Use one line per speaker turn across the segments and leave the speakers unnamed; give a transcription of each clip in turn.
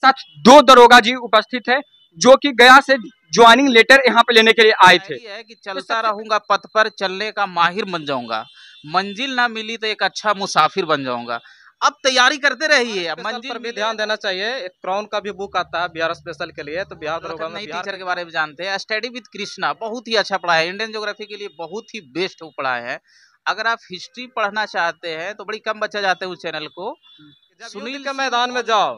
साथ दो दरोगा जी उपस्थित है जो कि गया से ज्वाइनिंग लेटर यहाँ पे लेने के लिए आए थे।
है कि चलता रहूंगा पथ पर, चलने का माहिर बन जाऊंगा, मंजिल ना मिली तो एक अच्छा मुसाफिर बन जाऊंगा। अब तैयारी करते रहिए, अब मंजिल
पर भी ध्यान देना चाहिए। एक क्राउन का भी बुक आता है बिहार स्पेशल के लिए, तो बिहार दरोगा में
नई
बिहार
टीचर के बारे में जानते हैं। स्टडी विद कृष्णा बहुत ही अच्छा पढ़ाया है, इंडियन ज्योग्राफी के लिए बहुत ही बेस्ट पढ़ाए हैं। अगर आप हिस्ट्री पढ़ना चाहते हैं तो बड़ी कम बच्चा जाते हैं उस चैनल को।
सुनील के मैदान में जाओ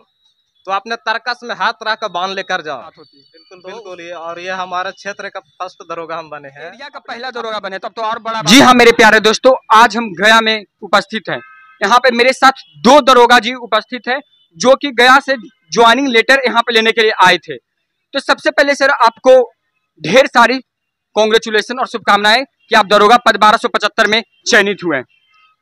तो आपने तर्कस में हाथ रख कर बांध लेकर जाओ। बिल्कुल बिल्कुल, ये और ये हमारे क्षेत्र का फर्स्ट दरोगा हम बने हैं,
इंडिया का पहला दरोगा बने, तब तो और बड़ा। जी हाँ मेरे प्यारे दोस्तों, आज हम गया में उपस्थित हैं। यहाँ पे मेरे साथ दो दरोगा जी उपस्थित है जो कि गया से ज्वाइनिंग लेटर यहाँ पे लेने के लिए आए थे। तो सबसे पहले सर आपको ढेर सारी कांग्रेचुलेशन और शुभकामनाएं कि आप दरोगा पद 1275 में चयनित हुए।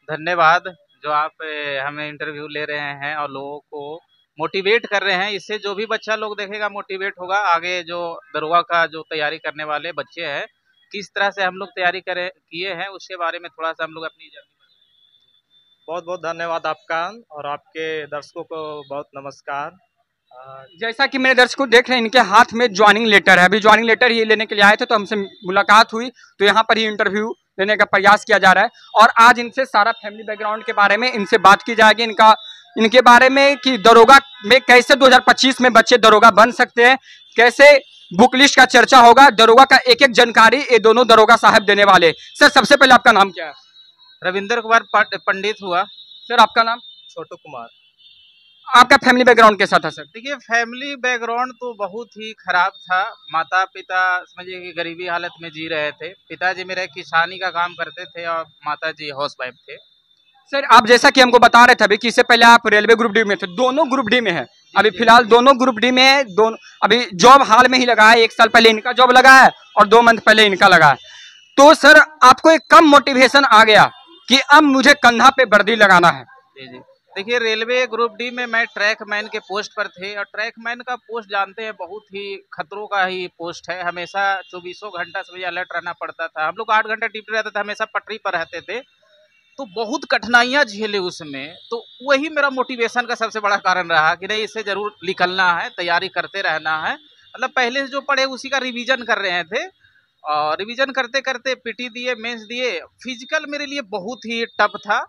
धन्यवाद जो आप हमें इंटरव्यू ले रहे हैं और लोगों को मोटिवेट कर रहे हैं। इससे जो भी बच्चा लोग देखेगा मोटिवेट होगा। आगे जो दरोगा का जो तैयारी करने वाले बच्चे हैं, किस तरह से हम लोग तैयारी किए हैं उसके बारे में थोड़ा सा हम लोग अपनी जर्नी।
बहुत बहुत धन्यवाद आपका और आपके दर्शकों को बहुत नमस्कार।
जैसा कि मेरे दर्शकों देख रहे हैं, इनके हाथ में ज्वाइनिंग लेटर है। अभी ज्वाइनिंग लेटर ये लेने के लिए आए थे तो हमसे मुलाकात हुई, तो यहाँ पर ही इंटरव्यू लेने का प्रयास किया जा रहा है। और आज इनसे सारा फैमिली बैकग्राउंड के बारे में इनसे बात की जाएगी, इनके बारे में कि दरोगा में कैसे 2025 में बच्चे दरोगा बन सकते हैं, कैसे बुक लिस्ट का चर्चा होगा, दरोगा का एक एक जानकारी ये दोनों दरोगा साहब देने वाले। सर सबसे पहले आपका नाम क्या है?
रविंद्र कुमार पंडित हुआ।
सर आपका नाम?
छोटू कुमार।
आपका फैमिली बैकग्राउंड कैसा था सर?
देखिए फैमिली बैकग्राउंड तो बहुत ही खराब था। माता पिता समझिए कि गरीबी हालत में जी रहे थे। पिताजी मेरे किसानी का काम करते थे और माताजी हाउस वाइफ थे।
सर आप जैसा कि हमको बता रहे थे अभी कि इससे पहले आप रेलवे ग्रुप डी में थे, दोनों ग्रुप डी में है अभी फिलहाल, दोनों ग्रुप डी में है। दोनों अभी जॉब हाल में ही लगा है, 1 साल पहले इनका जॉब लगा है और 2 मंथ पहले इनका लगा है। तो सर आपको एक कम मोटिवेशन आ गया कि अब मुझे कंधा पे वर्दी लगाना है?
जी जी, देखिए रेलवे ग्रुप डी में मैं ट्रैक मैन के पोस्ट पर थे और ट्रैक मैन का पोस्ट जानते हैं बहुत ही खतरों का ही पोस्ट है। हमेशा 24 घंटा समझिए अलर्ट रहना पड़ता था। हम लोग 8 घंटा ड्यूटी रहता था, हमेशा पटरी पर रहते थे, तो बहुत कठिनाइयां झेले उसमें। तो वही मेरा मोटिवेशन का सबसे बड़ा कारण रहा कि नहीं इससे जरूर निकलना है, तैयारी करते रहना है। मतलब पहले से जो पढ़े उसी का रिवीजन कर रहे थे और रिवीजन करते करते पीटी दिए, मेंस दिए। फिजिकल मेरे लिए बहुत ही टफ था,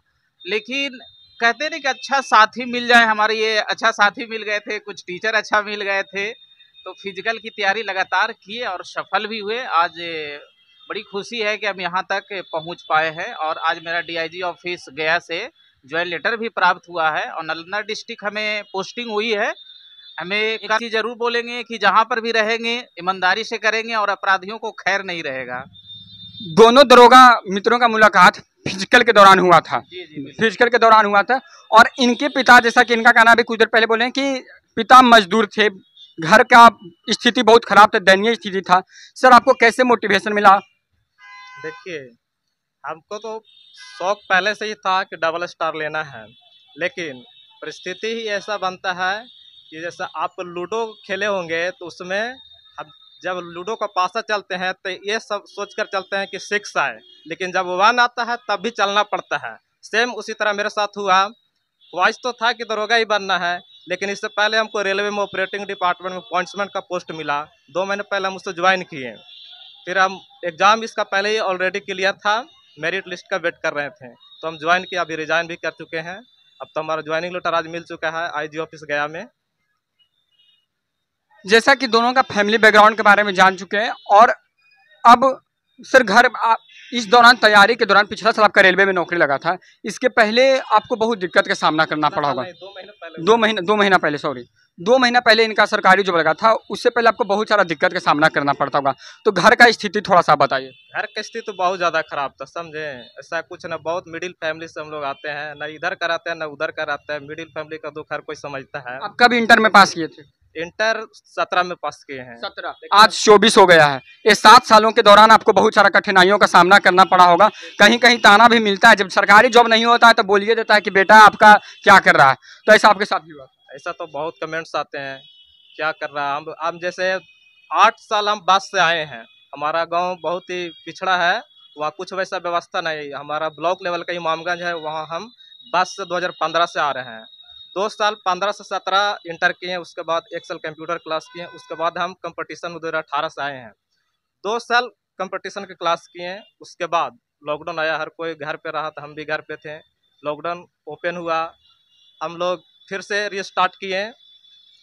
लेकिन कहते नहीं कि अच्छा साथी मिल जाए हमारे, ये अच्छा साथी मिल गए थे, कुछ टीचर अच्छा मिल गए थे, तो फिजिकल की तैयारी लगातार किए और सफल भी हुए। आज बड़ी खुशी है कि हम यहाँ तक पहुँच पाए हैं और आज मेरा डीआईजी ऑफिस गया से ज्वाइन लेटर भी प्राप्त हुआ है और नालंदा डिस्ट्रिक्ट हमें पोस्टिंग हुई है। हमें एक चीज जरूर बोलेंगे कि जहाँ पर भी रहेंगे ईमानदारी से करेंगे और अपराधियों को खैर नहीं रहेगा।
दोनों दरोगा मित्रों का मुलाकात फिजिकल के दौरान हुआ था। फिजिकल के दौरान हुआ था और इनके पिता, जैसा कि इनका कहना अभी कुछ देर पहले बोले कि पिता मजदूर थे, घर का स्थिति बहुत खराब था, दयनीय स्थिति था। सर आपको कैसे मोटिवेशन मिला?
देखिए हमको तो शौक पहले से ही था कि डबल स्टार लेना है, लेकिन परिस्थिति ही ऐसा बनता है कि जैसे आप लूडो खेले होंगे तो उसमें अब जब लूडो का पासा चलते हैं तो ये सब सोचकर चलते हैं कि 6 आए, लेकिन जब 1 आता है तब भी चलना पड़ता है। सेम उसी तरह मेरे साथ हुआ। ख्वाहिश तो था कि दरोगा ही बनना है, लेकिन इससे पहले हमको रेलवे में ऑपरेटिंग डिपार्टमेंट में पॉइंट्समैन का पोस्ट मिला। 2 महीने पहले हम उससे ज्वाइन किए। फिर हम एग्ज़ाम इसका पहले ही ऑलरेडी क्लियर था, मेरिट लिस्ट का वेट कर रहे थे, तो हम ज्वाइन किया। अभी रिजाइन भी कर चुके हैं। अब तो हमारा ज्वाइनिंग लेटर आज मिल चुका है आईजी ऑफिस गया में।
जैसा कि दोनों का फैमिली बैकग्राउंड के बारे में जान चुके हैं और अब सर घर इस दौरान तैयारी के दौरान पिछला साल आपका रेलवे में नौकरी लगा था, इसके पहले आपको बहुत दिक्कत का सामना करना पड़ा होगा। 2 महीना पहले इनका सरकारी जॉब लगा था, उससे पहले आपको बहुत सारा दिक्कत का सामना करना पड़ता होगा। तो घर का स्थिति थोड़ा सा बताइए।
घर की स्थिति तो बहुत ज़्यादा खराब था, समझे। ऐसा कुछ ना, बहुत मिडिल फैमिली से हम लोग आते हैं, ना इधर का रहते हैं ना उधर का रहता है। मिडिल फैमिली का दुख हर कोई समझता है।
आप कब इंटर में पास किए थे?
इंटर 17 में पास किए हैं।
17, आज 24 हो गया है। ये 7 सालों के दौरान आपको बहुत सारा कठिनाइयों का सामना करना पड़ा होगा। कहीं कहीं ताना भी मिलता है, जब सरकारी जॉब नहीं होता है तो बोलिए देता है कि बेटा आपका क्या कर रहा है, तो ऐसा आपके साथ भी हुआ?
ऐसा तो बहुत कमेंट्स आते हैं, क्या कर रहा है। हम जैसे 8 साल हम बस से आए हैं। हमारा गांव बहुत ही पिछड़ा है, वहाँ कुछ वैसा व्यवस्था नहीं। हमारा ब्लॉक लेवल का इमामगंज है, वहाँ हम बस से 2015 से आ रहे हैं। 2 साल 15 से 17 इंटर किए हैं, उसके बाद 1 साल कंप्यूटर क्लास किए हैं, उसके बाद हम कंपटीशन में 2018 से आए हैं। 2 साल कंपटीशन की क्लास किए हैं, उसके बाद लॉकडाउन आया, हर कोई घर पे रहा, तो हम भी घर पे थे। लॉकडाउन ओपन हुआ, हम लोग फिर से रिस्टार्ट किए।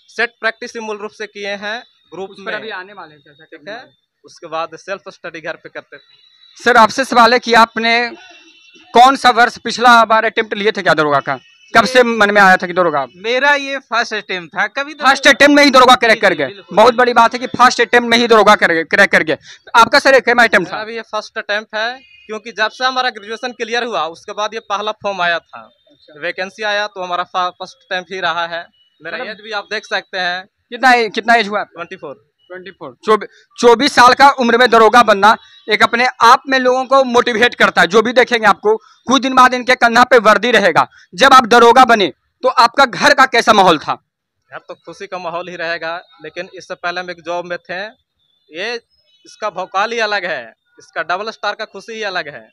सेट प्रैक्टिस मूल रूप से किए हैं ग्रुप
उस
में,
पर अभी आने वाले हैं, चर्चा
ठीक
करने
है।
वाले हैं।
उसके बाद सेल्फ स्टडी घर पे करते थे।
सर आपसे सवाल है कि आपने कौन सा वर्ष पिछला बार अटेम्प्ट लिए थे क्या दरोगा का? कब से मन में आया था कि दरोगा?
मेरा ये फर्स्ट अटेम्प्ट था, कभी
फर्स्ट अटेम्प्ट में ही दरोगा क्रैक कर
जी,
गए।
बिल्कुल।
बहुत बड़ी बात है कि फर्स्ट अटेम्प्ट में ही दरोगा क्रैक कर गए। आपका सर एक अटेम्प्ट
मेरा
था?
भी ये फर्स्ट अटेम्प्ट है, क्योंकि जब से हमारा ग्रेजुएशन क्लियर हुआ उसके बाद ये पहला फॉर्म आया था। वैकेंसी आया तो हमारा फर्स्ट अटेम्प्ट ही रहा है। मेरा
मतलब-
एज भी आप देख सकते हैं,
कितना एज हुआ?
24।
24 साल का उम्र में दरोगा बनना एक अपने आप में लोगों को मोटिवेट करता है। जो भी देखेंगे आपको, कुछ दिन बाद इनके कंधा पे वर्दी रहेगा। जब आप दरोगा बने तो आपका घर का कैसा माहौल था?
घर तो खुशी का माहौल ही रहेगा, लेकिन इससे पहले हम एक जॉब में थे। ये इसका भौकाल ही अलग है, इसका डबल स्टार का खुशी ही अलग है।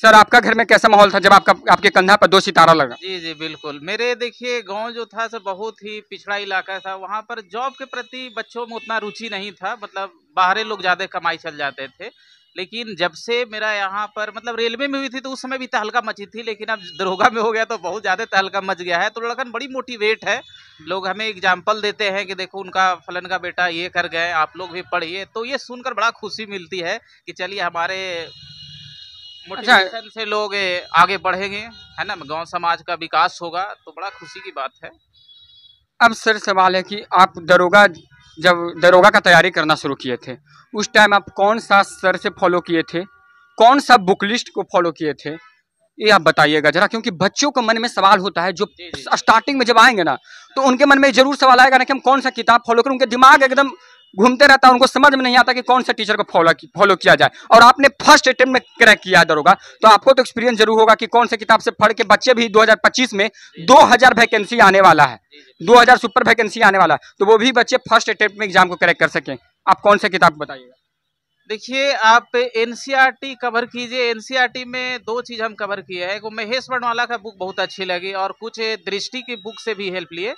सर आपका घर में कैसा माहौल था जब आपके कंधा पर 2 सितारा लगा?
जी जी बिल्कुल। मेरे देखिए गांव जो था सर बहुत ही पिछड़ा इलाका था, वहाँ पर जॉब के प्रति बच्चों में उतना रुचि नहीं था, मतलब बाहरी लोग ज़्यादा कमाई चल जाते थे। लेकिन जब से मेरा यहाँ पर मतलब रेलवे में हुई थी तो उस समय भी तहलका मची थी, लेकिन अब दरोगा में हो गया तो बहुत ज़्यादा तहलका मच गया है। तो लड़कन बड़ी मोटिवेट है, लोग हमें एग्जाम्पल देते हैं कि देखो उनका फलन का बेटा ये कर गए, आप लोग भी पढ़िए। तो ये सुनकर बड़ा खुशी मिलती है कि चलिए हमारे मोटिवेशन से लोग आगे बढ़ेंगे, है ना, गांव समाज का विकास होगा, तो बड़ा खुशी की बात है।
अब सर सवाल है कि आप जब दरोगा का तैयारी करना शुरू किए थे, उस टाइम आप कौन सा सर से फॉलो किए थे, कौन सा बुक लिस्ट को फॉलो किए थे, ये आप बताइएगा जरा। क्योंकि बच्चों के मन में सवाल होता है, जो
जी, जी।
स्टार्टिंग में जब आएंगे ना तो उनके मन में जरूर सवाल आएगा ना कि हम कौन सा किताब फॉलो करें। उनके दिमाग एकदम घूमते रहता है, उनको समझ में नहीं आता कि कौन सा टीचर को फॉलो किया जाए। और आपने फर्स्ट अटेम्प्ट में क्रैक किया है दरोगा, तो आपको तो एक्सपीरियंस जरूर होगा कि कौन सा किताब से पढ़ के बच्चे भी 2025 में 2000 वैकेंसी आने वाला है, 2000 सुपर वैकेंसी आने वाला है, तो वो भी बच्चे फर्स्ट अटेम्प्ट में एग्जाम को क्रैक कर सकें। आप कौन सा किताब बताइएगा?
देखिए आप एनसीईआरटी कवर कीजिए। एनसीईआरटी में 2 चीज़ हम कवर किए हैं, एक महेश वर्णवाला का बुक बहुत अच्छी लगी और कुछ दृष्टि की बुक से भी हेल्प लिए।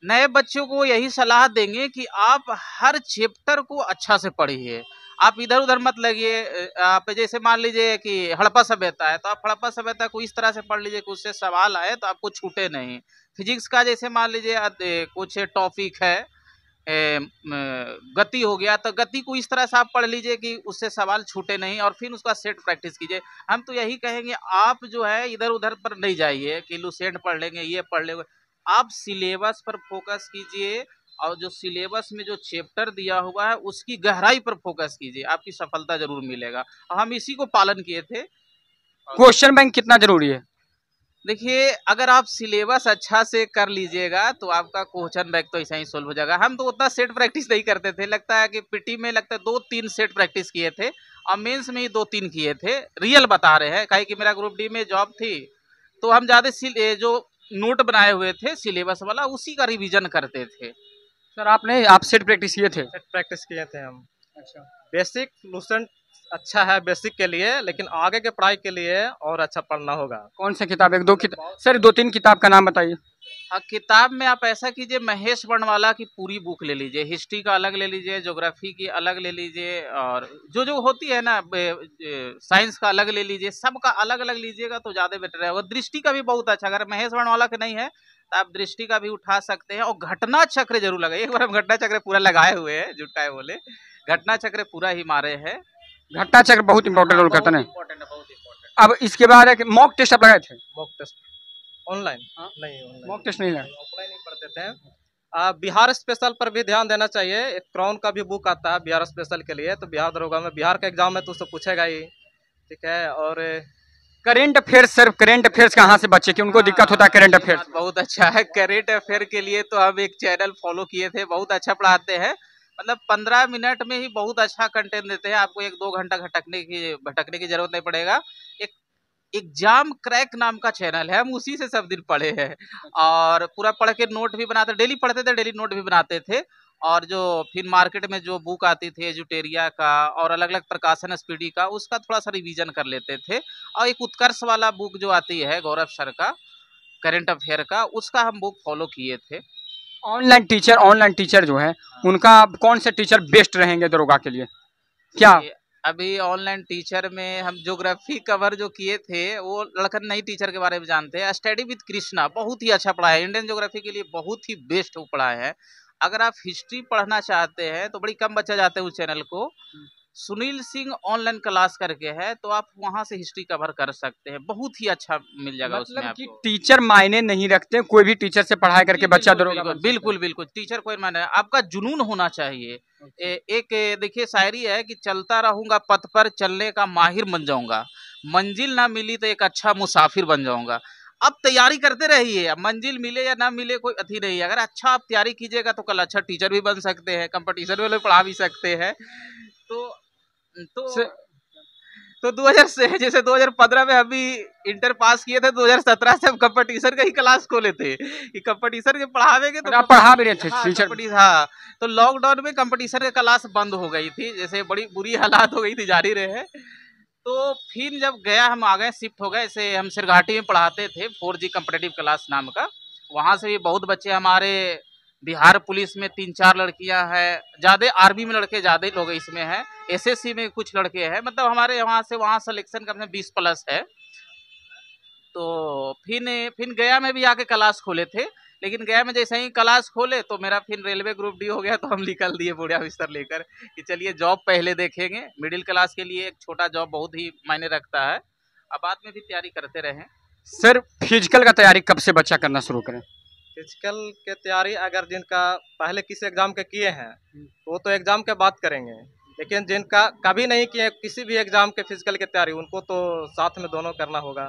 नए बच्चों को यही सलाह देंगे कि आप हर चैप्टर को अच्छा से पढ़िए, आप इधर उधर मत लगिए। आप जैसे मान लीजिए कि हड़प्पा सभ्यता है तो आप हड़प्पा सभ्यता को इस तरह से पढ़ लीजिए कि उससे सवाल आए तो आपको छूटे नहीं। फिजिक्स का जैसे मान लीजिए कुछ टॉपिक है, गति हो गया, तो गति को इस तरह से आप पढ़ लीजिए कि उससे सवाल छूटे नहीं और फिर उसका सेट प्रैक्टिस कीजिए। हम तो यही कहेंगे आप जो है इधर उधर पर नहीं जाइए कि लुसेंट पढ़ लेंगे, ये पढ़ लेंगे। आप सिलेबस पर फोकस कीजिए और जो सिलेबस में जो चैप्टर दिया हुआ है उसकी गहराई पर फोकस कीजिए, आपकी सफलता जरूर मिलेगा। और हम इसी को पालन किए थे।
क्वेश्चन बैंक कितना जरूरी है?
देखिए अगर आप सिलेबस अच्छा से कर लीजिएगा तो आपका क्वेश्चन बैंक तो ऐसा ही सोल्व हो जाएगा। हम तो उतना सेट प्रैक्टिस नहीं करते थे, लगता है कि पीटी में लगता है 2-3 सेट प्रैक्टिस किए थे और मेंस में ही 2-3 किए थे। रियल बता रहे हैं, काहे कि मेरा ग्रुप डी में जॉब थी तो हम ज़्यादा जो नोट बनाए हुए थे सिलेबस वाला उसी का रिवीजन करते थे।
सर आप सेट प्रैक्टिस किए थे?
सेट प्रैक्टिस किए थे हम।
अच्छा।
बेसिक लुसेंट अच्छा है बेसिक के लिए, लेकिन आगे के पढ़ाई के लिए और अच्छा पढ़ना होगा।
कौन सा किताब? 1-2 किताब सर, 2-3 किताब का नाम बताइए।
हाँ, किताब में आप ऐसा कीजिए, महेश वर्णवाला की पूरी बुक ले लीजिए, हिस्ट्री का अलग ले लीजिए, ज्योग्राफी की अलग ले लीजिए और जो होती है ना साइंस का अलग ले लीजिए, सबका अलग अलग लीजिएगा तो ज़्यादा बेटर है। और दृष्टि का भी बहुत अच्छा, अगर महेश वर्णवाला का नहीं है तो आप दृष्टि का भी उठा सकते हैं। और घटना चक्र जरूर लगाए, एक बार हम घटना चक्र पूरा लगाए हुए हैं, झूठा बोले, घटना चक्र पूरा ही मारे हैं।
घटना चक्र बहुत इंपॉर्टेंट रोल करता है।
बहुत इंपॉर्टेंट।
अब इसके बाद है कि मॉक टेस्ट आप लगाए थे?
मॉक टेस्ट ऑनलाइन
हाँ?
नहीं, ऑनलाइन
मॉक टेस्ट नहीं लगाए?
ऑफलाइन ही पढ़ते थे। बिहार स्पेशल पर भी ध्यान देना चाहिए। एक क्राउन का भी बुक आता है बिहार स्पेशल के लिए, तो बिहार दरोगा में बिहार का एग्जाम है तो उससे पूछेगा ही, ठीक है। और
current affairs, sir current affairs कहाँ से बच्चे की उनको दिक्कत होता है करेंट अफेयर्स?
बहुत अच्छा है। करेंट अफेयर के लिए तो हम एक चैनल फॉलो किए थे, बहुत अच्छा पढ़ाते हैं, मतलब 15 मिनट में ही बहुत अच्छा कंटेंट देते हैं। आपको 1-2 घंटा भटकने की जरूरत नहीं पड़ेगा। एक एग्जाम क्रैक नाम का चैनल है, हम उसी से सब दिन पढ़े हैं और पूरा पढ़ के नोट भी बनाते, डेली पढ़ते थे, डेली नोट भी बनाते थे। और जो फिर मार्केट में जो बुक आती थी एजुटेरिया का और अलग अलग प्रकाशन एसपीडी का, उसका थोड़ा सा रिवीजन कर लेते थे। और एक उत्कर्ष वाला बुक जो आती है गौरव सर का, करंट अफेयर का, उसका हम बुक फॉलो किए थे।
ऑनलाइन टीचर जो है उनका कौन से टीचर बेस्ट रहेंगे दरोगा के लिए, क्या?
अभी ऑनलाइन टीचर में हम ज्योग्राफी कवर जो किए थे वो लड़कन नई टीचर के बारे में जानते हैं। स्टडी विद कृष्णा बहुत ही अच्छा पढ़ा है, इंडियन ज्योग्राफी के लिए बहुत ही बेस्ट वो पढ़ाए हैं। अगर आप हिस्ट्री पढ़ना चाहते हैं तो बड़ी कम बच्चा जाते हैं उस चैनल को, सुनील सिंह ऑनलाइन क्लास करके है, तो आप वहां से हिस्ट्री कवर कर सकते हैं, बहुत ही अच्छा मिल जाएगा उसमें
मतलब कि
आपको।
टीचर मायने नहीं रखते, कोई भी टीचर से पढ़ाई करके बच्चा दरोगा बन सकता है।
बिल्कुल बिल्कुल, टीचर कोई माने, आपका जुनून होना चाहिए। एक देखिए शायरी है कि चलता रहूंगा पथ पर, चलने का माहिर बन जाऊंगा, मंजिल ना मिली तो एक अच्छा मुसाफिर बन जाऊंगा। अब तैयारी करते रहिए, अब मंजिल मिले या ना मिले कोई अथी नहीं है। अगर अच्छा आप तैयारी कीजिएगा तो कल अच्छा टीचर भी बन सकते हैं, कंपटीशन में पढ़ा भी सकते हैं। तो 2000 से जैसे 2015 में अभी इंटर पास किए थे, 2017 से हम कंपटीशन का ही क्लास खोले थे कि कंपटीशन के पढ़ावेंगे तो
आप पढ़ा भी रहे थे टीचर?
हाँ, तो लॉकडाउन में कंपटीशन का क्लास बंद हो गई थी, जैसे बड़ी बुरी हालात हो गई थी, जारी रहे। तो फिर जब गया हम आ गए, शिफ्ट हो गए, जैसे हम सिरघाटी में पढ़ाते थे 4G कॉम्पिटिटिव क्लास नाम का, वहाँ से भी बहुत बच्चे हमारे, बिहार पुलिस में 3-4 लड़कियां हैं, ज्यादा आर्मी में लड़के ज्यादा लोग इसमें हैं, एसएससी में कुछ लड़के हैं, मतलब हमारे यहाँ से वहाँ सिलेक्शन कम से 20+ है। तो फिर गया में भी आके क्लास खोले थे, लेकिन गया में जैसे ही क्लास खोले तो मेरा फिर रेलवे ग्रुप डी हो गया, तो हम निकल दिए बुढ़िया बिस्तर लेकर कि चलिए जॉब पहले देखेंगे। मिडिल क्लास के लिए एक छोटा जॉब बहुत ही मायने रखता है, अब बाद में भी तैयारी करते रहें।
सर फिजिकल का तैयारी कब से बच्चा करना शुरू करें?
फिजिकल के तैयारी अगर जिनका पहले किसी एग्ज़ाम के किए हैं तो वो तो एग्ज़ाम के बाद करेंगे, लेकिन जिनका कभी नहीं किए किसी भी एग्ज़ाम के फिजिकल की तैयारी, उनको तो साथ में दोनों करना होगा,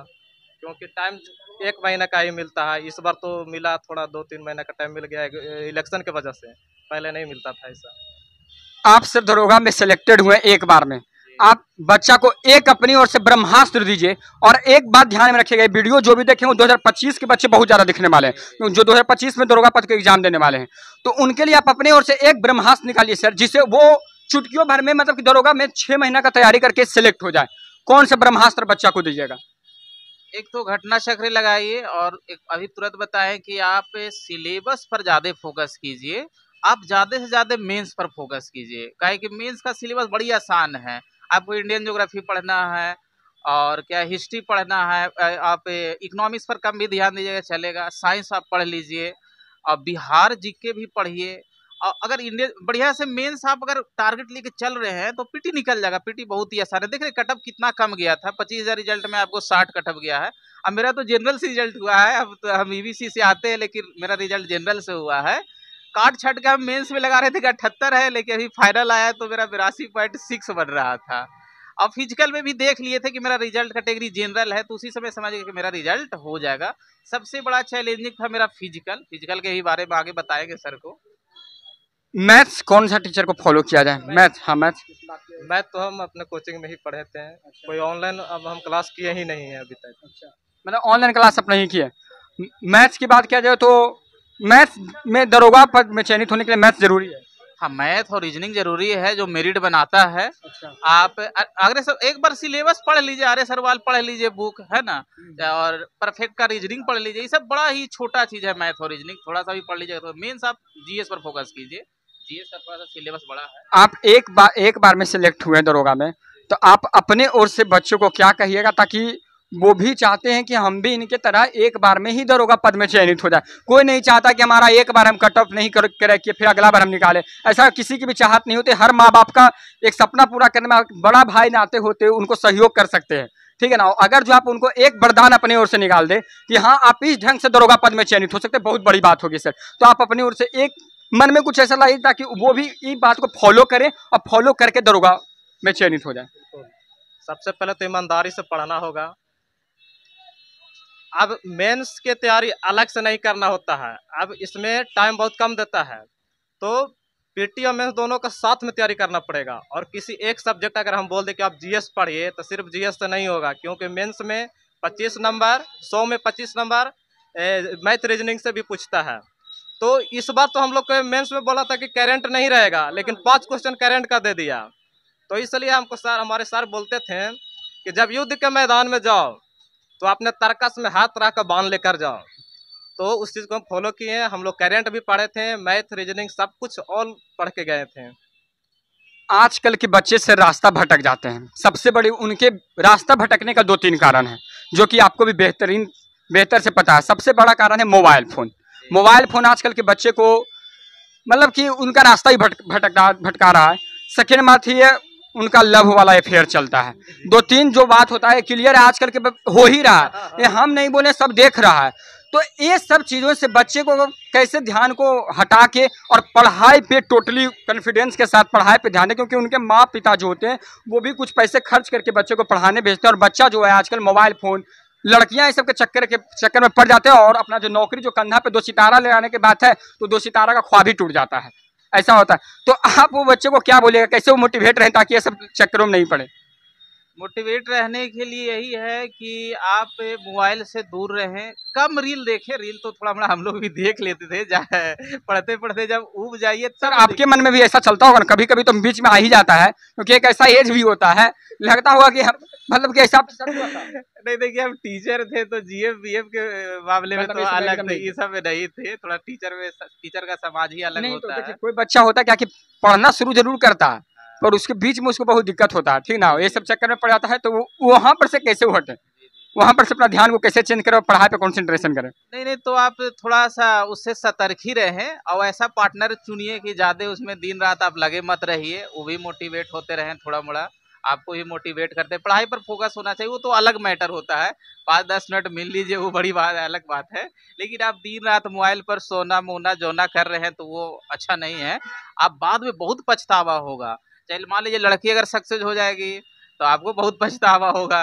क्योंकि टाइम 1 महीना का ही मिलता है। इस बार तो मिला, थोड़ा 2-3 महीना का टाइम मिल गया इलेक्शन की वजह से, पहले नहीं मिलता था ऐसा।
आप सर दरोगा में सिलेक्टेड हुए एक बार में, आप बच्चा को एक अपनी ओर से ब्रह्मास्त्र दीजिए। और एक बात ध्यान में रखिएगा, वीडियो जो भी देखेंगे 2025 के बच्चे बहुत ज्यादा दिखने वाले हैं, जो 2025 में दरोगा पद के एग्जाम देने वाले हैं, तो उनके लिए आप अपनी ओर से एक ब्रह्मास्त्र निकालिए सर, जिससे वो चुटकियों भर में मतलब कि दरोगा में 6 महीना का तैयारी करके सिलेक्ट हो जाए। कौन सा ब्रह्मास्त्र बच्चा को दीजिएगा?
एक तो घटना चक्र लगाइए, और एक अभी तुरंत बताएं कि आप सिलेबस पर ज्यादा फोकस कीजिए, आप ज्यादा से ज्यादा मेंस पर फोकस कीजिए, काहे कि मेंस का सिलेबस बड़ी आसान है। आपको इंडियन ज्योग्राफी पढ़ना है और क्या हिस्ट्री पढ़ना है, आप इकोनॉमिक्स पर कम भी ध्यान दीजिएगा चलेगा, साइंस आप पढ़ लीजिए, और बिहार जीके भी पढ़िए। और अगर इंडियन बढ़िया से मेंस आप अगर टारगेट लेके चल रहे हैं तो पीटी निकल जाएगा। पीटी बहुत ही आसान है, देख रहे कटअप कितना कम गया था, 25,000 रिजल्ट में आपको 60 कटअप गया है। अब मेरा तो जनरल से रिजल्ट हुआ है, अब तो हम ईबीसी से आते हैं, लेकिन मेरा रिजल्ट जनरल से हुआ है। काट छट के हम मेंस में लगा रहे थे कि 78 है, लेकिन अभी फाइनल आया तो मेरा 82.6 बन रहा था। अब फिजिकल में भी देख लिए थे कि मेरा रिजल्ट कैटेगरी जनरल है, तो उसी समय समझ गए कि मेरा रिजल्ट हो जाएगा। सबसे बड़ा चैलेंजिंग था मेरा फिजिकल के ही बारे में आगे बताएंगे सर को।
मैथ्स कौन सा टीचर को फॉलो किया जाए? मैथ, हाँ मैथ
तो हम अपने कोचिंग में ही पढ़े थे। अच्छा। कोई ऑनलाइन अब हम क्लास किए ही नहीं है अभी तक।
अच्छा, मतलब ऑनलाइन क्लास अपने ही किए। मैथ्स की बात किया जाए तो मैथ्स में दरोगा पद में चयनित होने के लिए मैथ्स जरूरी है।
हाँ, मैथ और रीजनिंग जरूरी है, जो मेरिट बनाता है।
अच्छा।
आप अगर सब एक बार सिलेबस पढ़ लीजिए, आर्य सरवाल पढ़ लीजिए बुक, है ना, और परफेक्ट का रीजनिंग पढ़ लीजिए, ये सब बड़ा ही छोटा चीज है। मैथ और रीजनिंग थोड़ा सा भी पढ़ लीजिए, तो मेंस आप जीएस पर फोकस कीजिए, जीएस का थोड़ा सा सिलेबस बड़ा है।
आप एक बार में सिलेक्ट हुए दरोगा में, तो आप अपने ओर से बच्चों को क्या कहिएगा, ताकि वो भी चाहते हैं कि हम भी इनके तरह एक बार में ही दरोगा पद में चयनित हो जाए? कोई नहीं चाहता कि हमारा एक बार हम कट ऑफ नहीं करे कि फिर अगला बार हम निकालें, ऐसा किसी की भी चाहत नहीं होती। हर माँ बाप का एक सपना पूरा करने में बड़ा भाई नाते होते उनको सहयोग कर सकते हैं, ठीक है ना। अगर जो आप उनको एक वरदान अपने ओर से निकाल दे कि हाँ आप इस ढंग से दरोगा पद में चयनित हो सकते, बहुत बड़ी बात होगी सर। तो आप अपनी ओर से एक मन में कुछ ऐसा लाइए ताकि वो भी इस बात को फॉलो करें और फॉलो करके दरोगा में चयनित हो जाए।
सबसे पहले तो ईमानदारी से पढ़ना होगा। अब मेंस की तैयारी अलग से नहीं करना होता है, अब इसमें टाइम बहुत कम देता है, तो पीटी और मेंस दोनों का साथ में तैयारी करना पड़ेगा। और किसी एक सब्जेक्ट अगर हम बोल दें कि आप जीएस पढ़िए, तो सिर्फ जीएस से नहीं होगा, क्योंकि मेंस में 25 नंबर, 100 में 25 नंबर मैथ रीजनिंग से भी पूछता है। तो इस बार तो हम लोग को मेंस में बोला था कि करंट नहीं रहेगा, लेकिन 5 क्वेश्चन करंट का दे दिया। तो इसलिए हमको सर, हमारे सर बोलते थे कि जब युद्ध के मैदान में जाओ तो अपने तरकस में हाथ रख कर बांध लेकर जाओ, तो उस चीज़ को हम फॉलो किए हैं। हम लोग करेंट भी पढ़े थे, मैथ रीजनिंग सब कुछ ऑल पढ़ के गए थे।
आजकल के बच्चे से रास्ता भटक जाते हैं। सबसे बड़ी उनके रास्ता भटकने का 2-3 कारण है, जो कि आपको भी बेहतर से पता है। सबसे बड़ा कारण है मोबाइल फ़ोन। मोबाइल फ़ोन आजकल के बच्चे को मतलब कि उनका रास्ता ही भटका रहा है। सेकेंड बात ये उनका लव वाला अफेयर चलता है। 2-3 जो बात होता है क्लियर है आजकल के हो ही रहा है, ये हम नहीं बोले, सब देख रहा है। तो ये सब चीज़ों से बच्चे को कैसे ध्यान को हटा के और पढ़ाई पे टोटली कॉन्फिडेंस के साथ पढ़ाई पे ध्यान दें, क्योंकि उनके माँ पिता जो होते हैं वो भी कुछ पैसे खर्च करके बच्चे को पढ़ाने भेजते हैं, और बच्चा जो है आजकल मोबाइल फ़ोन, लड़कियां इस सब के चक्कर में पड़ जाते हैं, और अपना जो नौकरी जो कंधा पे 2 सितारा ले आने की बात है तो 2 सितारा का ख्वाब ही टूट जाता है, ऐसा होता है। तो आप वो बच्चे को क्या बोलेगा, कैसे वो मोटिवेट रहें ताकि ये सब चक्करों में नहीं पड़े?
मोटिवेट रहने के लिए यही है कि आप मोबाइल से दूर रहें, कम रील देखें। रील तो थोड़ा मोड़ा हम लोग भी देख लेते थे, पढ़ते पढ़ते जब ऊब जाइए
सर आपके मन में भी ऐसा चलता होगा ना, कभी कभी तो बीच में आ ही जाता है, क्योंकि एक ऐसा एज भी होता है, लगता होगा कि हम मतलब कि ऐसा
नहीं, देखिए हम टीचर थे तो जीएफ बीएफ के मामले में
मतलब
तो
ये सब
अलग
एकदम
थे,
नहीं
ये सब में नहीं थे। थोड़ा टीचर का समाज ही अलग
नहीं। तो
होता
देखिए
है।
कोई बच्चा होता है क्या कि पढ़ना शुरू जरूर करता है, पर उसके बीच में उसको बहुत दिक्कत होता है, ठीक ना, ये सब चक्कर में पड़ जाता है। तो वो वहाँ पर से कैसे हटे, वहाँ पर से अपना ध्यान को कैसे चेंज करें और पढ़ाई पे कंसंट्रेशन करें?
नहीं, तो आप थोड़ा सा उससे सतर्क ही रहें, और ऐसा पार्टनर चुनिए कि ज्यादा उसमें दिन रात आप लगे मत रहिए, वो भी मोटिवेट होते रहें, थोड़ा मोड़ा आपको ही मोटिवेट करते हैं। पढ़ाई पर फोकस होना चाहिए, वो तो अलग मैटर होता है। 5-10 मिनट मिल लीजिए, वो बड़ी बात है, अलग बात है। लेकिन आप दिन रात मोबाइल पर सोना मोना जोना कर रहे हैं तो वो अच्छा नहीं है। आप बाद में बहुत पछतावा होगा। चल मान लीजिए लड़की अगर सक्सेस हो जाएगी तो आपको बहुत पछतावा होगा,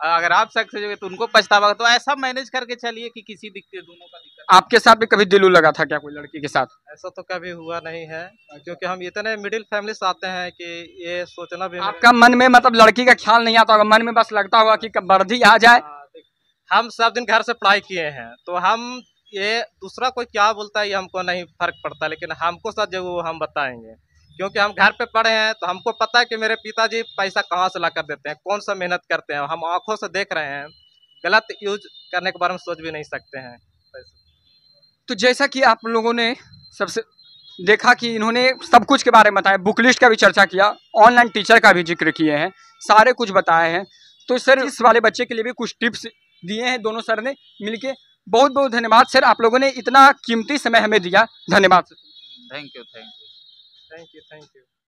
अगर आप सक्सेस हो गए तो उनको पछतावा होगा। तो ऐसा मैनेज करके चलिए कि किसी दिक्कत दोनों का दिक्कत।
आपके साथ भी कभी दिल लगा था क्या कोई लड़की के साथ?
ऐसा तो कभी हुआ नहीं है, क्योंकि हम इतने मिडिल फैमिली से आते हैं कि ये सोचना भी
आपका मन में मतलब लड़की का ख्याल नहीं आता होगा, मन में बस लगता होगा कि कब वर्दी आ जाए।
हम सब दिन घर से पढ़ाई किए हैं, तो हम ये दूसरा कोई क्या बोलता है ये हमको नहीं फर्क पड़ता, लेकिन हमको सच जो हम बताएंगे, क्योंकि हम घर पे पढ़े हैं। तो हमको पता है कि मेरे पिताजी पैसा कहाँ से ला कर देते हैं, कौन सा मेहनत करते हैं, हम आंखों से देख रहे हैं। गलत यूज करने के बारे में सोच भी नहीं सकते हैं।
तो जैसा कि आप लोगों ने सबसे देखा कि इन्होंने सब कुछ के बारे में बताया, बुक लिस्ट का भी चर्चा किया, ऑनलाइन टीचर का भी जिक्र किए हैं, सारे कुछ बताए हैं। तो सर इस वाले बच्चे के लिए भी कुछ टिप्स दिए हैं दोनों सर ने मिलके। बहुत बहुत धन्यवाद सर, आप लोगों ने इतना कीमती समय हमें दिया, धन्यवाद sir.
Thank you.
Thank you.